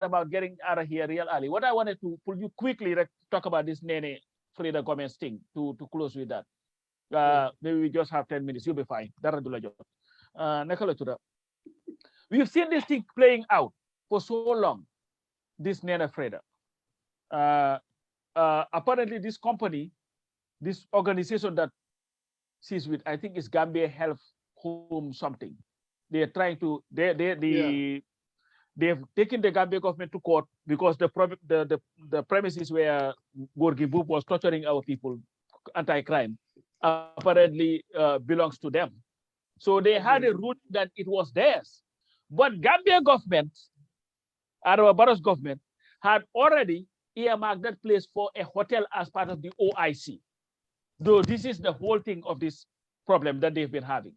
about getting out of here real early. What I wanted to pull you quickly talk about this Neneh Freda comments thing to close with that. Maybe we just have 10 minutes. You'll be fine. We've seen this thing playing out for so long. This Neneh Freda. Apparently, this company, this organization that she's with, I think it's Gambia Health Home something. They are trying to they've taken the Gambia government to court because the premises where Gorgi Boop was torturing our people, anti-crime, apparently belongs to them. So they had a ruling that it was theirs. But Gambia government, our Barros government, had already earmarked that place for a hotel as part of the OIC. Though this is the whole thing of this problem that they've been having.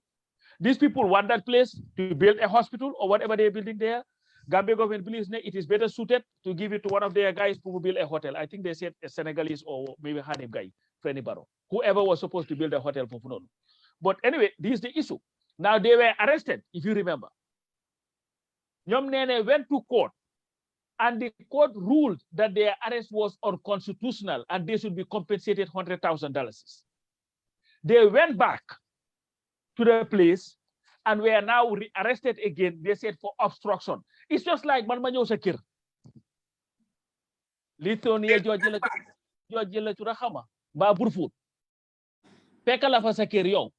These people want that place to build a hospital or whatever they're building there. Gambia government believes it is better suited to give it to one of their guys who will build a hotel. I think they said a Senegalese or maybe Hanif guy, Frenny Barrow, whoever was supposed to build a hotel for Funon. But anyway, this is the issue. Now they were arrested, if you remember. Nyom Neneh went to court and the court ruled that their arrest was unconstitutional and they should be compensated $100,000. They went back to the place and were now arrested again. They said for obstruction. It's just like man ma ñew sa kër. Lithonia George la tura xama ba burfut. Fekk la fa sa kër yow.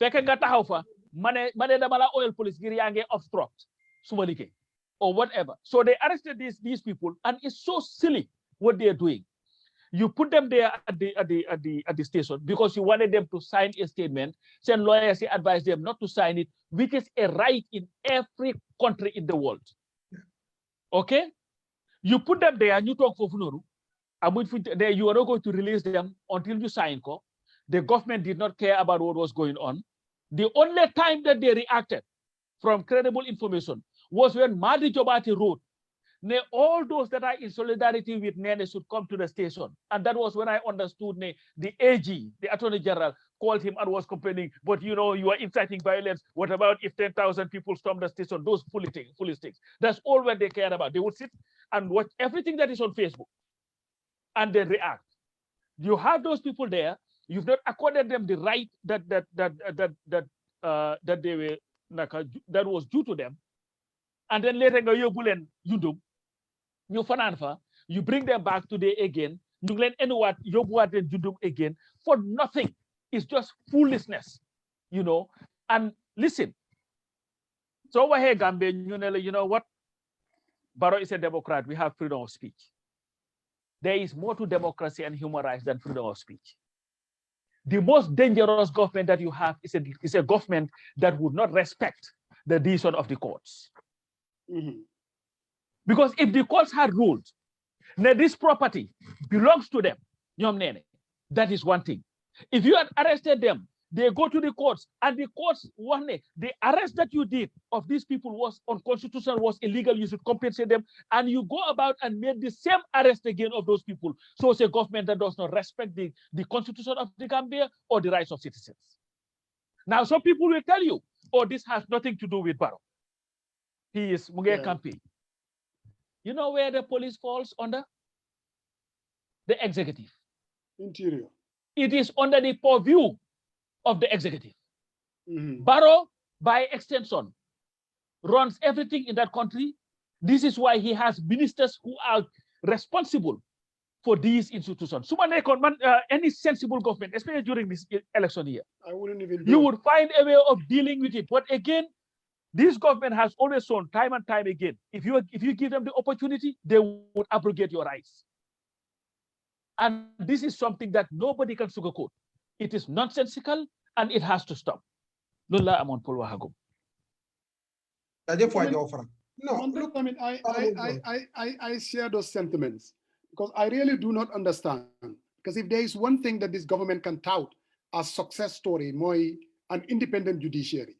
Fekk nga taxaw fa mané dama la oil police ngir ya nge obstruct suma liggéey or whatever. So they arrested these people and it's so silly what they are doing. You put them there at the station because you wanted them to sign a statement. Send lawyers advise them not to sign it, which is a right in every country in the world. Okay? You put them there and you talk for Funuru. You are not going to release them until you sign. The government did not care about what was going on. The only time that they reacted from credible information was when Madi Jobati wrote, all those that are in solidarity with Neneh should come to the station. And that was when I understood the AG, the Attorney General, called him and was complaining, but you are inciting violence. What about if 10,000 people storm the station? Those foolish things. That's all what they cared about. They would sit and watch everything that is on Facebook and then react. You have those people there. You've not accorded them the right that they were that was due to them. And then later you bring them back today again, again for nothing. It's just foolishness, And listen, so over here, Gambia, you know what? Barrow is a Democrat. We have freedom of speech. There is more to democracy and human rights than freedom of speech. The most dangerous government that you have is a government that would not respect the decision of the courts. Mm-hmm. Because if the courts had ruled that this property belongs to them, that is one thing. If you had arrested them, they go to the courts, and the courts, the arrest that you did of these people was unconstitutional, was illegal, you should compensate them, and you go about and made the same arrest again of those people. So it's a government that does not respect the constitution of the Gambia or the rights of citizens. Now, some people will tell you, this has nothing to do with Barrow. He is Munger Kampi. You know where the police falls under? The executive. Interior. It is under the purview of the executive. Mm-hmm. Barrow, by extension, runs everything in that country. This is why he has ministers who are responsible for these institutions. Any sensible government, especially during this election year, I wouldn't even. You would find a way of dealing with it. But again, this government has always shown time and time again, if you give them the opportunity, they would abrogate your rights. And this is something that nobody can sugarcoat. It is nonsensical and it has to stop. Lola amon Paul Wahagum. No, look, I mean, I share those sentiments because I really do not understand. Because if there is one thing that this government can tout as success story, an independent judiciary.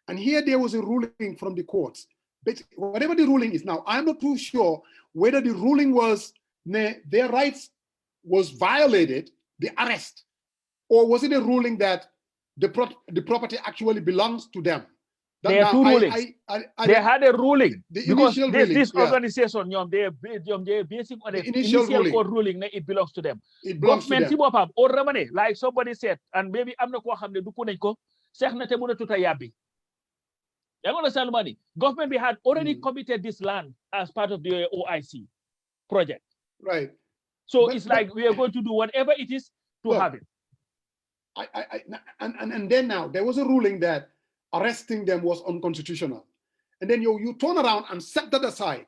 And here there was a ruling from the courts. But whatever the ruling is now, I'm not too sure whether the ruling was their rights was violated, the arrest, or was it a ruling that the property actually belongs to them? There are two rulings. They had a ruling the because initial ruling, this organization, they are basing on the initial court ruling. It belongs to them. It belongs to them. Or Ramane, like somebody said, and maybe I'm not going to do Kuneko, Sehna Temuna Tutayabi. You understand money? Government had already committed this land as part of the OIC project. Right. So it's like we are going to do whatever it is to have it. And then now there was a ruling that arresting them was unconstitutional. And then you turn around and set that aside.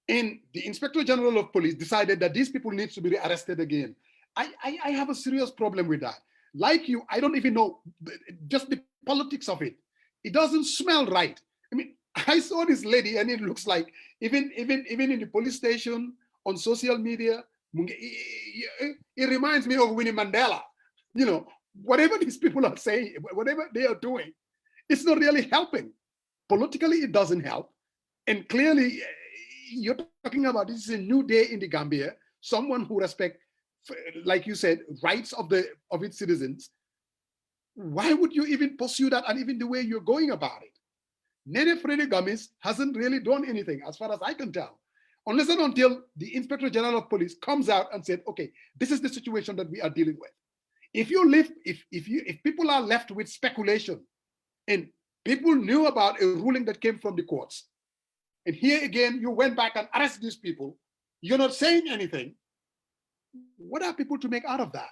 And the Inspector General of Police decided that these people need to be arrested again. I have a serious problem with that. Like you, I don't even know just the politics of it. It doesn't smell right. I mean, I saw this lady and it looks like even in the police station, on social media, it reminds me of Winnie Mandela. You know, whatever these people are saying, whatever they are doing, it's not really helping. Politically, it doesn't help. And clearly, you're talking about this is a new day in the Gambia, someone who respects, like you said, rights of its citizens. Why would you even pursue that? And even the way you're going about it? Neneh Freda Gamis hasn't really done anything, as far as I can tell. Unless and until the Inspector General of Police comes out and said, okay, this is the situation that we are dealing with. If people are left with speculation, and people knew about a ruling that came from the courts, and here again you went back and arrested these people, you're not saying anything. What are people to make out of that?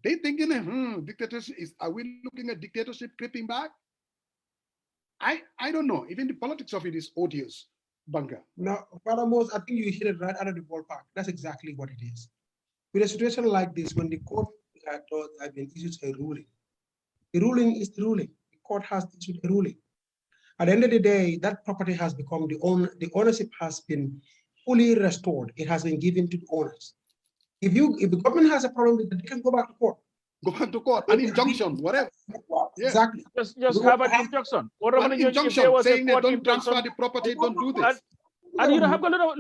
They thinking, dictatorship are we looking at dictatorship creeping back? I don't know. Even the politics of it is odious, Bunga. No, Paramos, I think you hit it right out of the ballpark. That's exactly what it is. With a situation like this, when the court issues a ruling, the ruling is the ruling. The court has issued a ruling. At the end of the day, that property has become the ownership has been fully restored. It has been given to the owners. If the government has a problem with it, they can go back to court. Go back to court, an injunction, whatever. Yeah. Exactly. Just have an injunction. Or an injunction saying that don't transfer the property, don't do this. And you know, have a little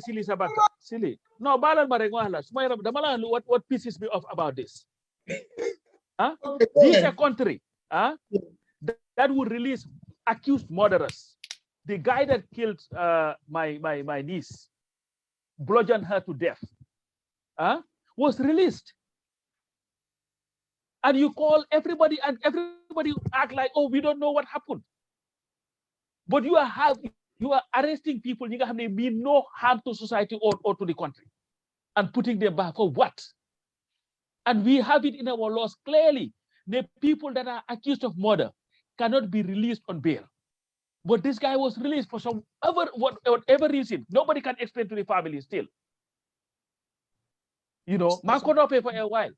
silly sabaka. Silly. No, what pisses me off about this? Huh? Okay, This is a country that would release accused murderers. The guy that killed my niece, bludgeoned her to death, was released. And you call everybody and everybody act like, oh, we don't know what happened. But you are arresting people you mean no harm to society or to the country and putting them back for what? And we have it in our laws clearly. The people that are accused of murder cannot be released on bail. But this guy was released for whatever reason. Nobody can explain to the family still. You know, man could not pay for a while.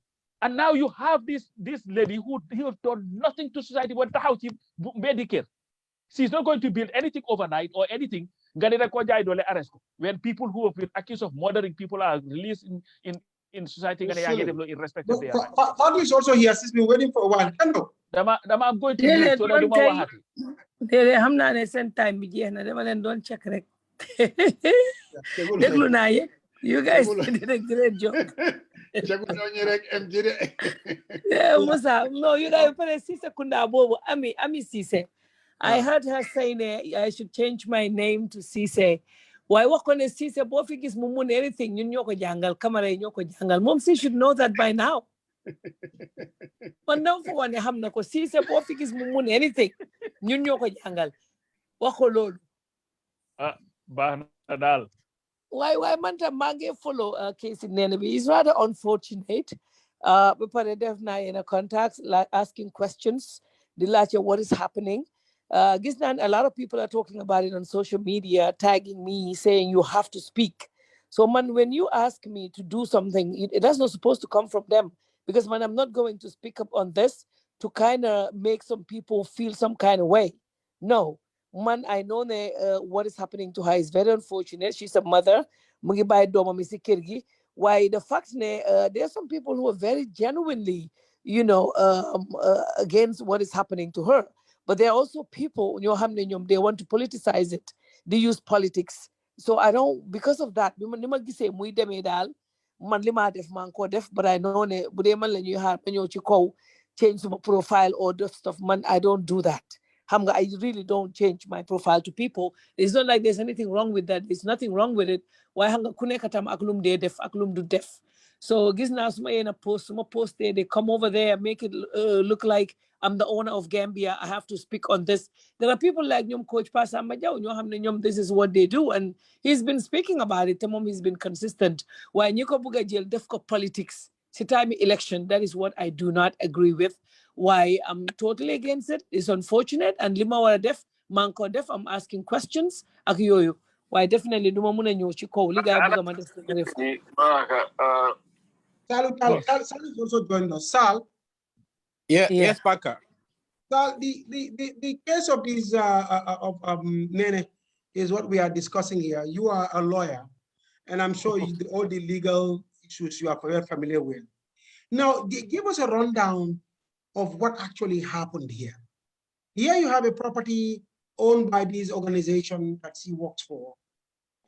And now you have this lady who done nothing to society but how she Medicare. She's not going to build anything overnight or anything. When people who have been accused of murdering people are released in society, in respect of their rights. Taal is also here. She's been waiting for a while. I'm going to leave so that Dere hamna ne sen time bi jeex na dama len don check rek. Deglu na ye. You guys did a great job. Yeah, Musa, no, you guys put a Sise Kunda Bobo, Ami Sise. I heard her saying I should change my name to Sise. Why work on a Sise? Bofik is mumun anything. You nyoko jangal, kamera nyoko jangal. Mom, she should know that by now. But now for one, hamna ko Sise Bofik is mumun anything. You nyoko jangal. Wako lolo. Bahnadal. Why manta mange follow case in Neneh? It's rather unfortunate. But definitely in a contact, like asking questions, what is happening. A lot of people are talking about it on social media, tagging me, saying you have to speak. So man, when you ask me to do something, that's not supposed to come from them. Because man, I'm not going to speak up on this to kind of make some people feel some kind of way. No. Man, I know what is happening to her is very unfortunate. She's a mother. Why the fact there are some people who are very genuinely, against what is happening to her. But there are also people, they want to politicize it. They use politics. So I don't, because of that, but I know change my profile or stuff, man, I don't do that. I really don't change my profile to people. It's not like there's anything wrong with that. There's nothing wrong with it. Why hanga kunekatam aklum de def aklum do def. So gisna suma in a post there, they come over there, make it look like I'm the owner of Gambia. I have to speak on this. There are people like Nyom Coach Pasamba Jau, Nyom, this is what they do. And he's been speaking about it. Tamom, he's been consistent. Why Nyoko Buga Jail Defco politics. Sitami election, that is what I do not agree with. Why I'm totally against it. It's unfortunate. And Lima Wara Def, Manko Def, I'm asking questions. Akiyoyo. Why definitely Numa Muna Nyochiko, Liga Buga Madef. Sal is also joined us. Sal. Yeah. Yes, Baka. Sal, the case of this Neneh is what we are discussing here. You are a lawyer, and I'm sure all the legal issues you are very familiar with. Now, give us a rundown of what actually happened here. Here you have a property owned by this organization that she works for.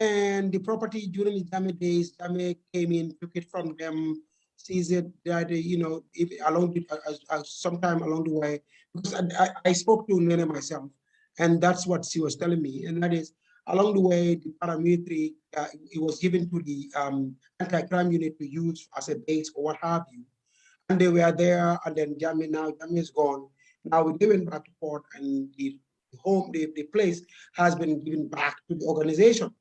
And the property during the Jammeh days, Jammeh came in, took it from them, sees it that, sometime along the way, because I spoke to Neneh myself, and that's what she was telling me. And that is, along the way, the paramilitary, it was given to the anti-crime unit to use as a base or what have you. And they were there, and then Jammeh is gone. Now we're giving back to court, and the place has been given back to the organization.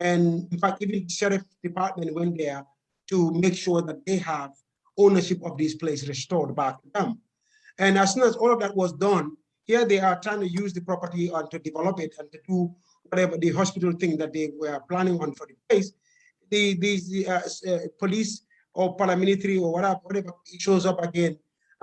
And in fact, even the sheriff department went there to make sure that they have ownership of this place restored back to them. And as soon as all of that was done, here they are trying to use the property to develop it and to do whatever the hospital thing that they were planning on for the place. The police or paramilitary or whatever shows up again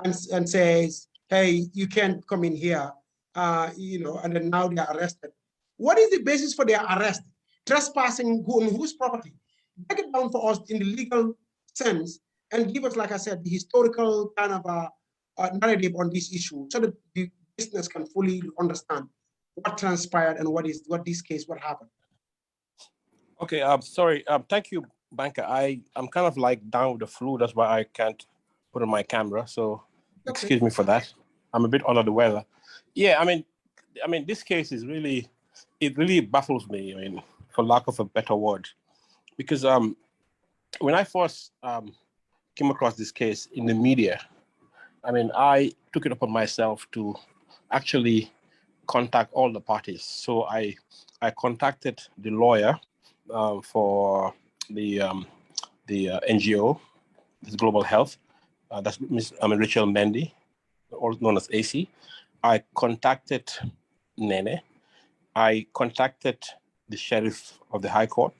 and says, hey, you can't come in here, and then now they are arrested. What is the basis for their arrest? Trespassing on whose property? Break it down for us in the legal sense and give us, like I said, the historical kind of a narrative on this issue so that the business can fully understand what transpired and what happened. Okay, sorry. Thank you, Banker. I'm kind of like down with the flu. That's why I can't put on my camera. So excuse me for that. I'm a bit under the weather. Yeah, I mean, this case is really, it really baffles me. I mean, for lack of a better word, because when I first came across this case in the media, I mean, I took it upon myself to actually contact all the parties. So I contacted the lawyer for the NGO, this Global Health. That's Ms. Rachel Mendy, also known as AC. I contacted Neneh. I contacted the sheriff of the High Court,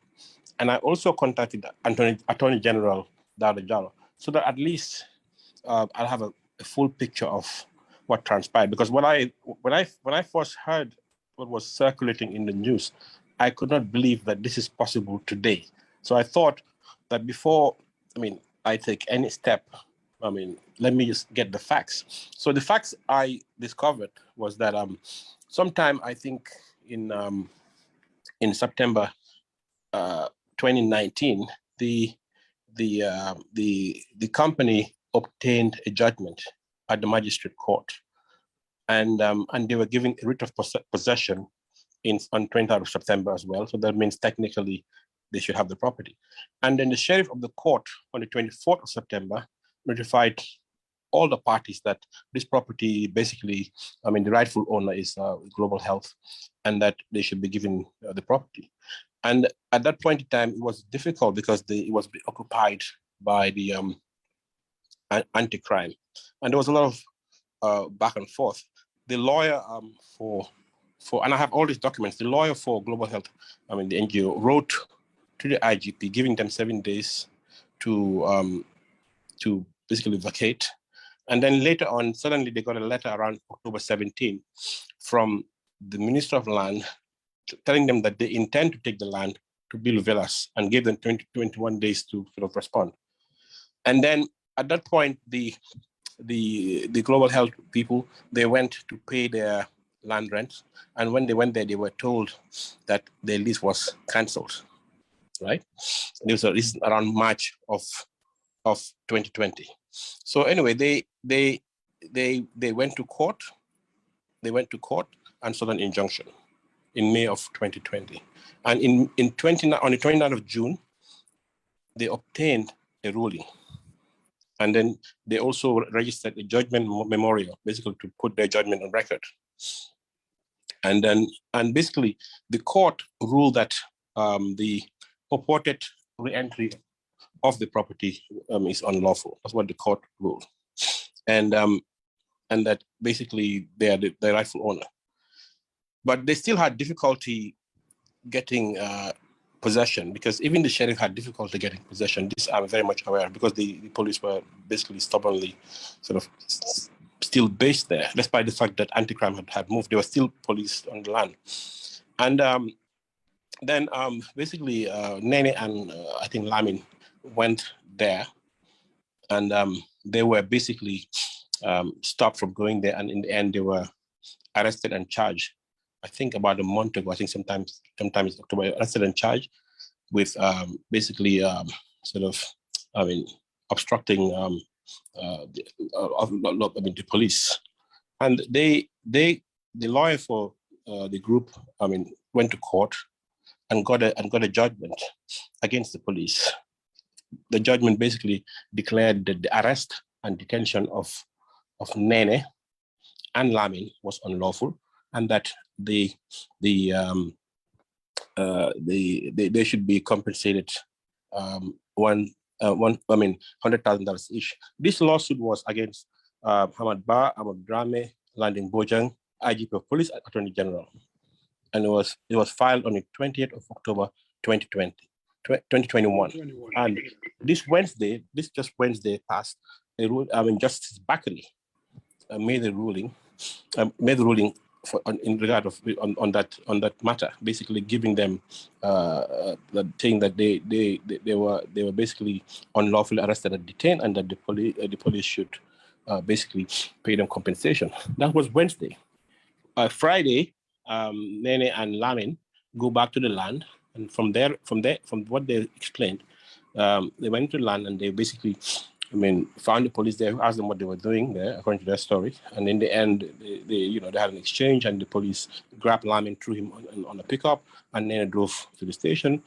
and I also contacted Attorney General Dawda Jallow, so that at least I'll have a full picture of what transpired. Because when I first heard what was circulating in the news, I could not believe that this is possible today. So I thought that before, I take any step, let me just get the facts. So the facts I discovered was that sometime, I think in September 2019, the company obtained a judgment at the magistrate court, and they were giving a writ of possession on 23rd of September as well. So that means technically they should have the property. And then the sheriff of the court on the 24th of September notified all the parties that this property, basically, the rightful owner is Global Health, and that they should be given the property. And at that point in time, it was difficult because it was occupied by the anti-crime. And there was a lot of back and forth. The lawyer and I have all these documents, the lawyer for Global Health, the NGO, wrote to the IGP, giving them 7 days to basically vacate. And then later on, suddenly they got a letter around October 17 from the Minister of Land telling them that they intend to take the land to build villas and gave them 21 days to sort of respond. And then at that point, the Global Health people, they went to pay their land rent. And when they went there, they were told that their lease was canceled, right? And this is around March of 2020. So anyway, they went to court. they went to court and sought an injunction in May of 2020. And on the 29th of June, they obtained a ruling. And then they also registered a judgment memorial, basically to put their judgment on record. And basically, the court ruled that the purported re-entry of the property is unlawful. That's what the court ruled. And that basically they are the rightful owner. But they still had difficulty getting possession, because even the sheriff had difficulty getting possession. This I'm very much aware, because the police were basically stubbornly sort of still based there, despite the fact that anti-crime had moved. There were still police on the land. And then basically Neneh and I think Lamin went there, and they were basically stopped from going there. And in the end, they were arrested and charged. I think about a month ago, I think sometimes October, arrested and charged with basically obstructing the police. And the lawyer for the group, went to court and got a judgment against the police. The judgment basically declared that the arrest and detention of Neneh and Lamin was unlawful, and that they should be compensated $100,000 each. This lawsuit was against Hamad Ba, Ahmad Drame, Landing Bojang, IGP of Police, Attorney General, and it was filed on the 20th of October 2021. And this Wednesday passed a rule. Justice Bakri made the ruling in regard of on that matter, basically giving them the thing that they were basically unlawfully arrested and detained, and that the police should basically pay them compensation. That was Wednesday. Friday, Neneh and Lamin go back to the land, and from what they explained, they went to land and they basically found the police there, who asked them what they were doing there, according to their story. And in the end, they had an exchange, and the police grabbed Lamin, threw him on a pickup, and then drove to the station,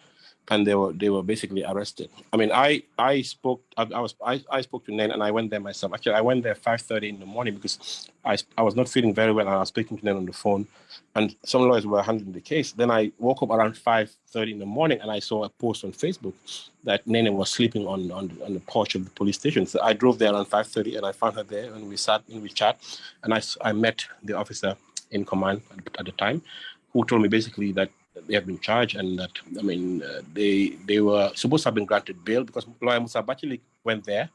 and they were basically arrested. I spoke to Neneh, and I went there myself. Actually, I went there 5:30 in the morning because I was not feeling very well, and I was speaking to Neneh on the phone, and some lawyers were handling the case. Then I woke up around 5:30 in the morning, and I saw a post on Facebook that Neneh was sleeping on the porch of the police station. So I drove there around 5:30, and I found her there, and we sat and we chat, and I met the officer in command at the time, who told me basically that they have been charged, and that they were supposed to have been granted bail, because lawyer Musa Bachili went there,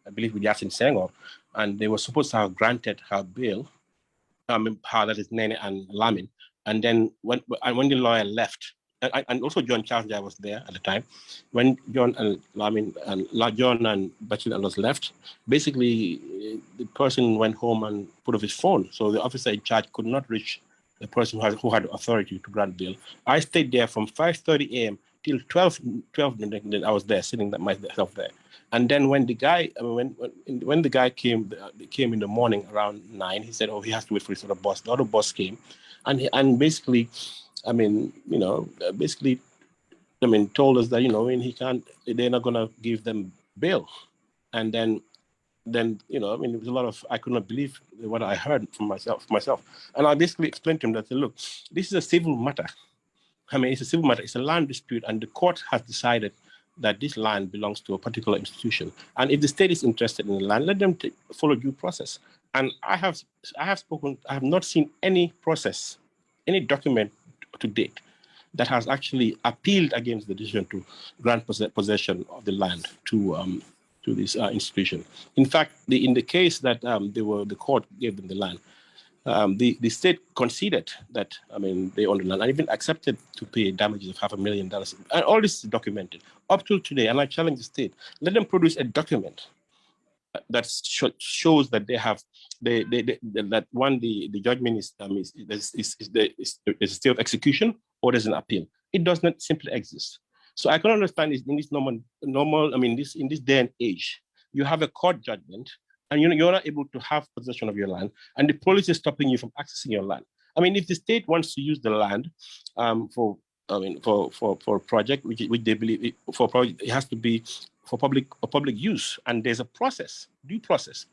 I believe with Yasin Senghor, and they were supposed to have granted her bail. That is Neneh and Lamin. And then when the lawyer left, and also John Charles Jai was there at the time, when John and Lamin and John and Bachili was left, basically the person went home and put off his phone, so the officer in charge could not reach the person who had authority to grant bail. I stayed there from 5:30 a.m. till 12 midnight. I was there, sitting myself there. And then when the guy, when the guy came in the morning around 9, he said, "Oh, he has to wait for his other bus." The other bus came, and basically, told us that he can't. They're not gonna give them bail, and then it was a lot of, I could not believe what I heard from myself. And I basically explained to him that, look, this is a civil matter. It's a civil matter. It's a land dispute, and the court has decided that this land belongs to a particular institution. And if the state is interested in the land, let them follow due process. And I have spoken. I have not seen any process, any document to date that has actually appealed against the decision to grant possession of the land to this institution. In fact, in the case that the court gave them the land, the state conceded that they own the land, and even accepted to pay damages of $500,000. And all this is documented up till today. And I challenge the state: let them produce a document that shows that they have that one, the judgment is a state of execution, or there's an appeal. It does not simply exist. So I can understand in this in this day and age, you have a court judgment, and you're not able to have possession of your land, and the police is stopping you from accessing your land. I mean, if the state wants to use the land for a project which they believe it has to be for public use, and there's a process, due process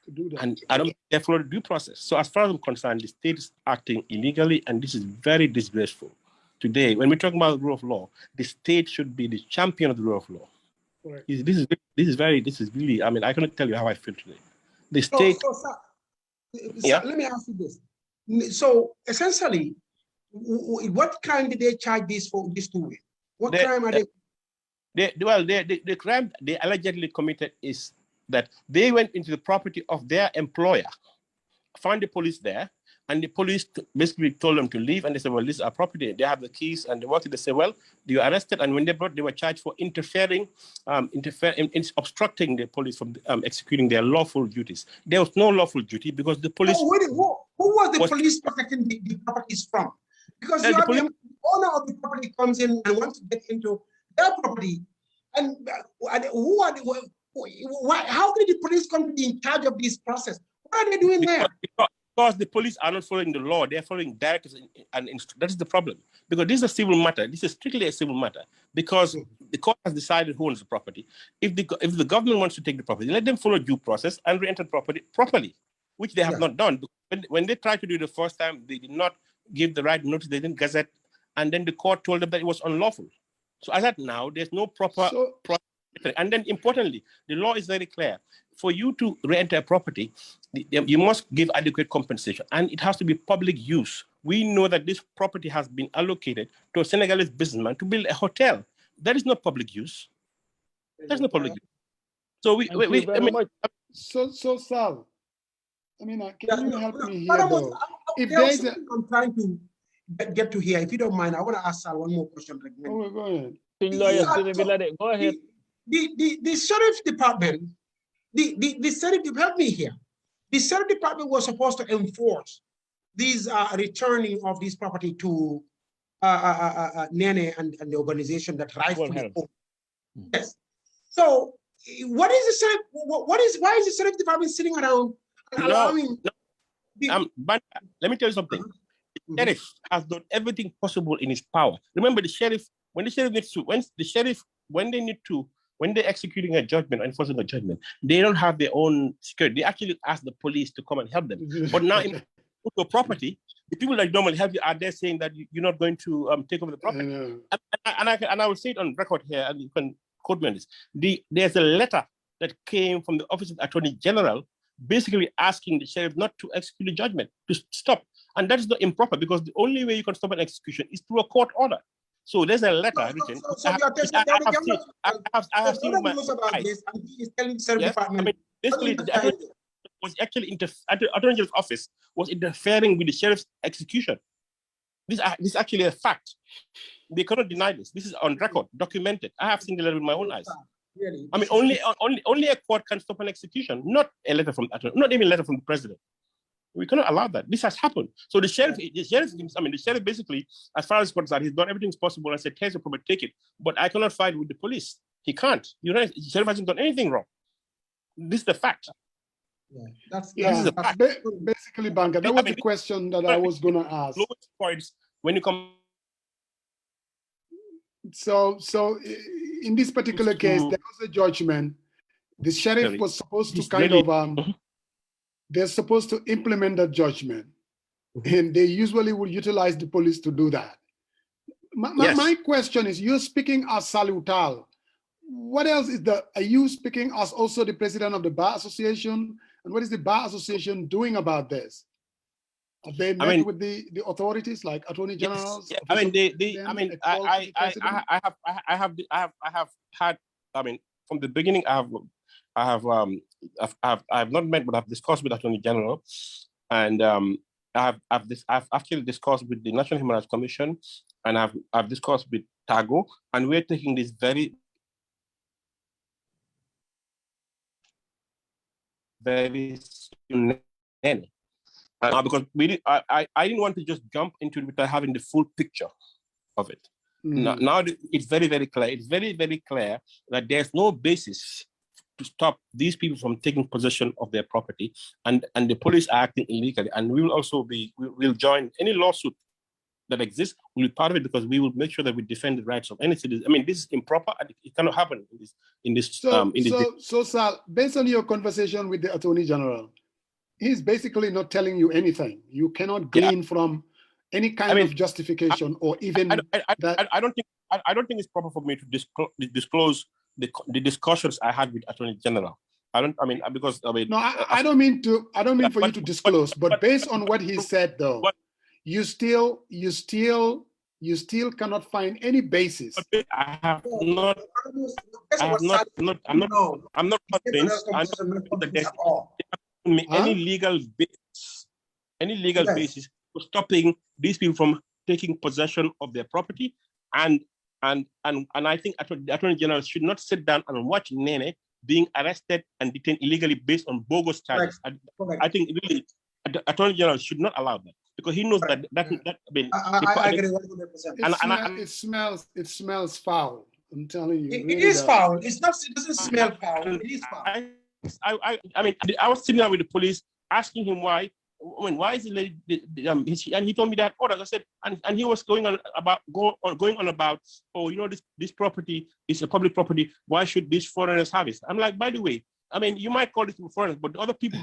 to do that. And I don't therefore due process. So as far as I'm concerned, the state is acting illegally, and this is very disgraceful. Today, when we talk about the rule of law, the state should be the champion of the rule of law. Correct. This is really. I mean, I cannot tell you how I feel today. The state. So, let me ask you this. So essentially, what crime did they charge this for? This two with? What crime are they? The crime they allegedly committed is that they went into the property of their employer, found the police there, and the police basically told them to leave, and they said, well, this is our property. They have the keys, and they walked. They said, well, you are arrested, and when they were charged for interfering in obstructing the police from executing their lawful duties. There was no lawful duty because the police. Who was the police protecting the properties from? Because the owner of the property comes in and wants to get into their property, and who are the? How did the police come to be in charge of this process? What are they doing there? Because the police are not following the law, they're following directives, and that is the problem. Because this is a civil matter. This is strictly a civil matter. Because the court has decided who owns the property. If the government wants to take the property, let them follow due process and re-enter the property properly, which they have not done. When they tried to do it the first time, they did not give the right notice. They didn't gazette, and then the court told them that it was unlawful. So as at now, there's no proper. And then importantly, the law is very clear. For you to re-enter a property, you must give adequate compensation, and it has to be public use. We know that this property has been allocated to a Senegalese businessman to build a hotel. That is not public use. That's not public use. So So Sal, I mean, can you help me here though? If there's I'm trying to get to here. If you don't mind, I want to ask Sal one more question. Oh, go ahead. Go ahead. The sheriff's department, the sheriff, help me here. The sheriff department was supposed to enforce these returning of this property to Neneh and the organization that rightfully owned. Yes. So what is the sheriff? Why is the sheriff department sitting around allowing? But let me tell you something. The sheriff has done everything possible in his power. Remember, when they're executing a judgment or enforcing a judgment, they don't have their own security. They actually ask the police to come and help them. But now, in your property, the people that normally help you are there saying that you're not going to take over the property. And I will say it on record here, and you can quote me on this. There's a letter that came from the Office of the Attorney General, basically asking the sheriff not to execute the judgment, to stop. And that is not improper, because the only way you can stop an execution is through a court order. So there's a letter written. I have seen my eyes. And he is telling the sheriff department. I mean, basically, the Attorney General's office was interfering with the sheriff's execution. This is actually a fact. They cannot deny this. This is on record, documented. I have seen the letter with my own eyes. Really? I mean, only a court can stop an execution, not a letter from the attorney, not even a letter from the president. We cannot allow that. This has happened. So the sheriff basically, as far as concerned, he's done everything possible and said, "Here's the property, take it." But I cannot fight with the police. He can't. The sheriff hasn't done anything wrong. This is the fact. Basically, Banker, that was the question that I was going to ask. Lowest points when you come. So in this particular case, there was a judgment. The sheriff was supposed to they're supposed to implement that judgment, and they usually will utilize the police to do that. My question is, you're speaking as Salieu Taal. What else are you speaking as also the president of the Bar Association? And what is the Bar Association doing about this? Have they met with the authorities like attorney generals? Yes. I have had. I mean, from the beginning, I have not met, but I've discussed with Attorney General, and I've actually discussed with the National Human Rights Commission, and I've discussed with TAGO, and we're taking this very soon, because I didn't want to just jump into it without having the full picture of it. Now it's very, very clear. It's very, very clear that there's no basis to stop these people from taking possession of their property, and the police are acting illegally. And we will also we'll join any lawsuit that exists. We'll be part of it because we will make sure that we defend the rights of any citizen. I mean, this is improper, and it cannot happen in this. So Sal, based on your conversation with the Attorney General, he's basically not telling you anything. You cannot glean from any kind of justification or even I don't think it's proper for me to disclose the discussions I had with Attorney General. I don't mean for you to disclose, but based on what he said though, you still cannot find any basis. I'm not convinced. Any legal basis for stopping these people from taking possession of their property, and I think the Attorney General should not sit down and watch Neneh being arrested and detained illegally based on bogus charges. I think really the Attorney General should not allow that, because he knows that I agree 100%. It smells foul. I'm telling you, it is foul. It doesn't smell foul. It is foul. I was sitting there with the police asking him why. Why is it and he told me that orders. I said, and he was going on about, oh, you know, this property is a public property. Why should these foreigners have it? I'm like, by the way, I mean, you might call it foreigners, but the other people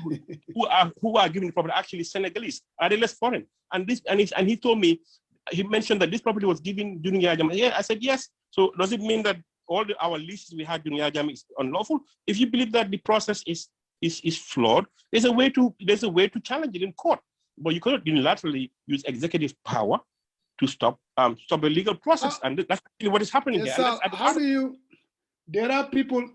who are giving the property are actually Senegalese. Are they less foreign? And he told me, he mentioned that this property was given during Yahya Jammeh. Yeah, I said yes. So does it mean that all our leases we had during Yahya Jammeh is unlawful? If you believe that the process is flawed, there's a way to challenge it in court. But you cannot unilaterally use executive power to stop a legal process, and that's actually what is happening here. So how do you? There are people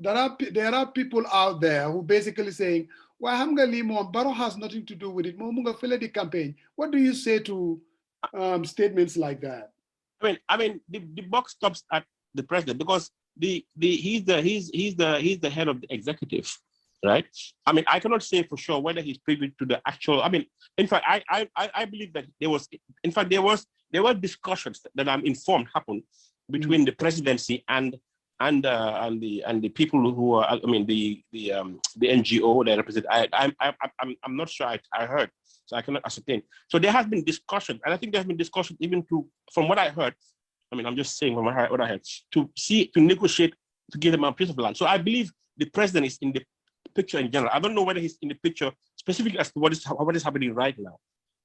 out there who basically saying, "Well, Hamga Limo Barrow has nothing to do with it. Momunga Fele the campaign." What do you say to statements like that? I mean, the buck stops at the president, because he's the head of the executive. Right. I mean, I cannot say for sure whether he's privy to the actual. I mean, in fact, I believe that there were discussions that I'm informed happened between the presidency and the people who are. I mean, the NGO they represent. I'm not sure I heard, so I cannot ascertain. So there has been discussion, and I think there has been discussion even from what I heard. I mean, I'm just saying from what I heard to negotiate to give them a piece of land. So I believe the president is in the picture in general. I don't know whether he's in the picture specifically as to what is happening right now,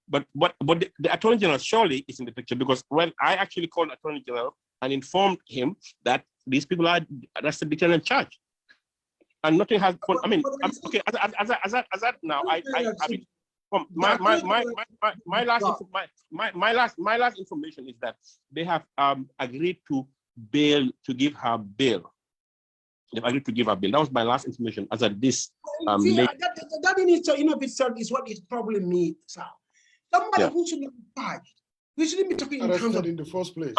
but the Attorney General surely is in the picture, because when I actually called the Attorney General and informed him that these people are arrested, detained, and charged, and nothing has. I mean, okay. As that now, my last information is that they have agreed to give her bail. They've agreed to give her bail. That was my last information as at this. That in of itself is what it probably means. Somebody who should not be charged. We shouldn't be talking in terms of in the first place.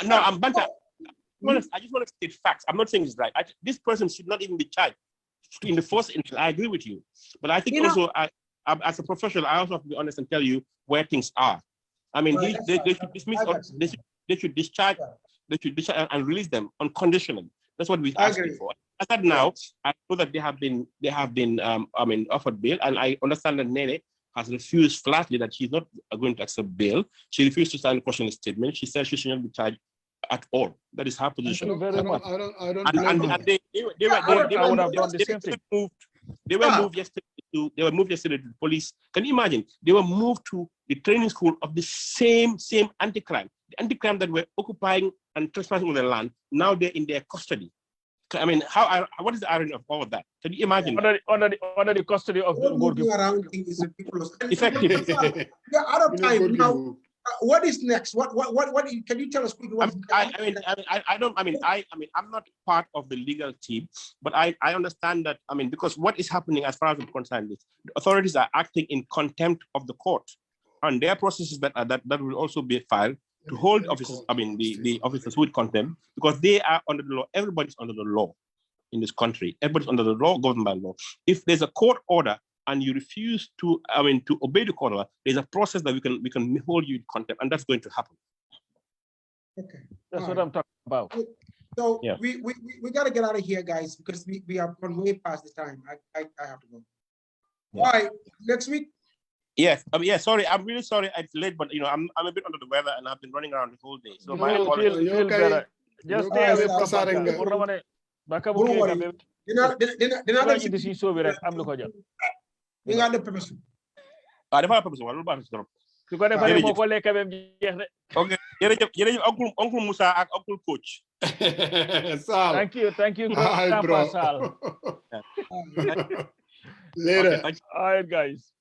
No, I'm Banta. I just want to state facts. I'm not saying it's right. This person should not even be charged in the first instance. I agree with you, but I think as a professional, I also have to be honest and tell you where things are. I mean, they should dismiss. They should discharge. They should discharge and release them unconditionally. That's what we're asking for. As of now, I know that they have been offered bail, and I understand that Neneh has refused flatly that she's not going to accept bail. She refused to sign a cautionary statement. She said she should not be charged at all. That is her position. I don't They were moved yesterday to the police. Can you imagine? They were moved to the training school of the same anti-crime. The anti-crime that were occupying and trespassing on the land. Now they're in their custody. I mean, what is the irony of all of that? Can you imagine? Under the custody of the group. Effective. They're out of time now. What is next? What can you tell us quickly? I'm not part of the legal team, but I understand that, I mean, because what is happening as far as I'm concerned is the authorities are acting in contempt of the court, and their processes that will also be filed to hold officers, the officers with contempt, because they are under the law. Everybody's under the law in this country. Everybody's under the law, governed by law. If there's a court order and you refuse to obey the court order, there's a process that we can hold you in contempt, and that's going to happen. Okay. That's what I'm talking about. So Yeah. we got to get out of here, guys, because we have gone way past the time. I have to go. Yeah. All right, next week. Yes, yeah. Sorry, I'm really sorry it's late, but I'm a bit under the weather and I've been running around the whole day. So my apologies. Feel better. Just stay away from Baka. Pour na mane Baka bu ke kambe. Dina indi si so bi rek am lu ko jot. Di nga def pepper soup. Dafa purpose wala lu baax ci trop. Su ko defee moo ko lekk bem jeex de. Okay, jërëjëf oncle Moussa ak oncle coach. Sal. Thank you, Hi, bro. Sal. Later. All right, guys.